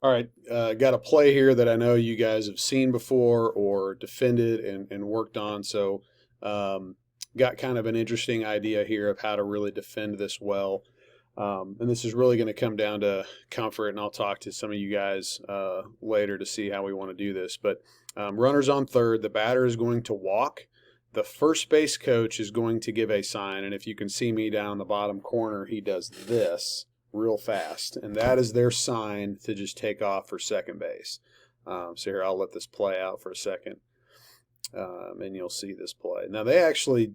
All right, got a play here that I know you guys have seen before or defended and worked on. So, got kind of an interesting idea here of how to really defend this well. And this is really going to come down to comfort, and I'll talk to some of you guys later to see how we want to do this. But runners on third, the batter is going to walk. The first base coach is going to give a sign, and if you can see me down in the bottom corner, he does this real fast, and that is their sign to just take off for second base. So here, I'll let this play out for a second, and you'll see this play. Now, they actually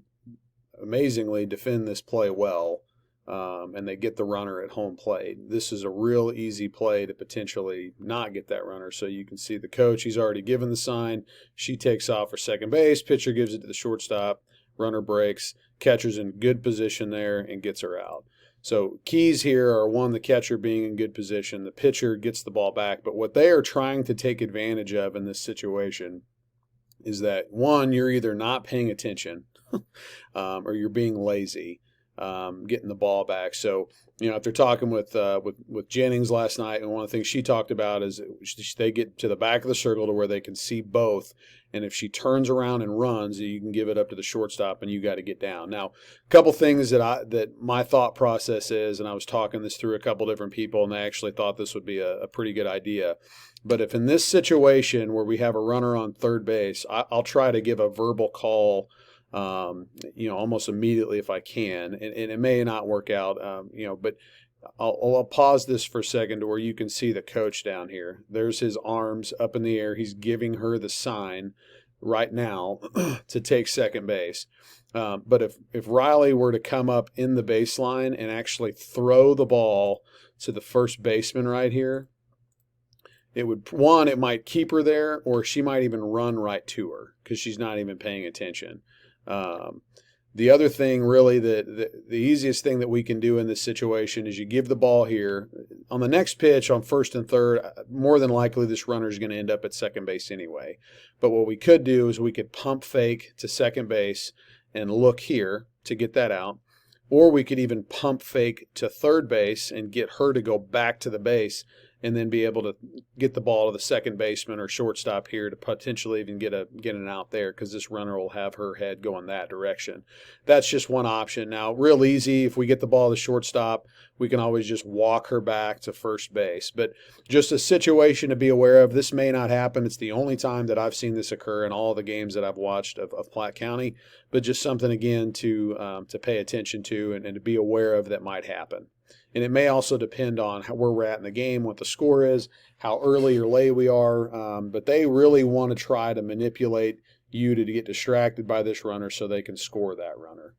amazingly defend this play well, and they get the runner at home plate. This is a real easy play to potentially not get that runner. So you can see the coach, he's already given the sign. She takes off for second base. Pitcher gives it to the shortstop. Runner breaks. Catcher's in good position there and gets her out. So keys here are, one, the catcher being in good position. The pitcher gets the ball back. But what they are trying to take advantage of in this situation is that, one, you're either not paying attention or you're being lazy, getting the ball back. So, if they're talking with Jennings last night, and one of the things she talked about is they get to the back of the circle to where they can see both. And if she turns around and runs, you can give it up to the shortstop, and you got to get down. Now, a couple things that my thought process is, and I was talking this through a couple different people, and they actually thought this would be a pretty good idea. But if in this situation where we have a runner on third base, I'll try to give a verbal call, almost immediately if I can, and it may not work out, but I'll pause this for a second to where you can see the coach down here. There's his arms up in the air. He's giving her the sign right now to take second base. But if Riley were to come up in the baseline and actually throw the ball to the first baseman right here, it might keep her there, or she might even run right to her because she's not even paying attention. The other thing, really, the easiest thing that we can do in this situation is you give the ball here. On the next pitch, on first and third, more than likely this runner is going to end up at second base anyway. But what we could do is we could pump fake to second base and look here to get that out. Or we could even pump fake to third base and get her to go back to the base, and then be able to get the ball to the second baseman or shortstop here to potentially even get an out there, because this runner will have her head going that direction. That's just one option. Now, real easy, if we get the ball to shortstop, we can always just walk her back to first base. But just a situation to be aware of. This may not happen. It's the only time that I've seen this occur in all the games that I've watched of Platte County, but just something, again, to pay attention to and to be aware of that might happen. And it may also depend on where we're at in the game, what the score is, how early or late we are. But they really want to try to manipulate you to get distracted by this runner so they can score that runner.